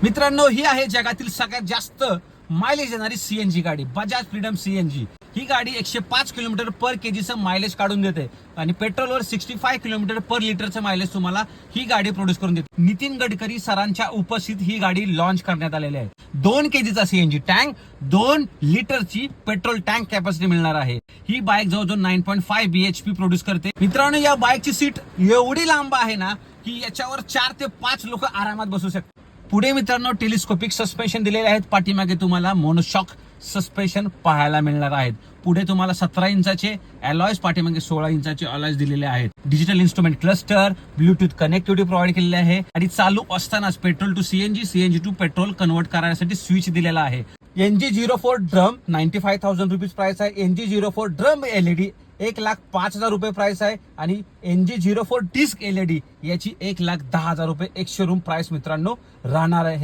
मित्रांनो, ही आहे जगातील सगळ्यात जास्त मायलेज देणारी सीएनजी गाडी, बजाज फ्रीडम सीएनजी। ही गाडी 105 किलोमीटर पर केजीचं मायलेज काढून देते आणि पेट्रोलवर 65 किलोमीटर पर लिटरचं मायलेज तुम्हाला ही गाडी प्रोड्यूस करून देते। नितीन गडकरी सरांच्या उपस्थित ही गाडी लॉन्च करण्यात आलेली आहे। 2 केजीचा सीएनजी टँक, 2 लिटरची पेट्रोल टँक कॅपॅसिटी मिळणार आहे। ही बाईक जवळजवळ 9.5 BHP प्रोड्यूस करते। मित्रांनो, या बाईकची सीट एवढी लांब आहे ना की याच्यावर 4 ते 5 लोक आरामात बसू शकतात। पुढे मित्रांनो टेलिस्कोपिक सस्पेन्शन दिलेले आहेत, पाठीमागे तुम्हाला मोनोशॉक सस्पेन्शन पाहायला मिळणार आहेत। पुढे तुम्हाला 17 इंचाचे अलॉयज, पाठीमागे 16 इंचाचे अलॉयज दिलेले आहेत। Digital instrument cluster, Bluetooth connectivity provide केलेली आहे आणि चालू असतानाच petrol to CNG, CNG to petrol convert करण्यासाठी स्विच दिलेला आहे। NG04 ड्रम 95,000 रुपीज प्राइस आहे। NG04 ड्रम LED 1,05,000 रुपये प्राइस आहे आणि NG04 डिस्क LED याची 1,10,000 रुपये एक शोरूम प्राइस मित्रांनो राहणार आहे।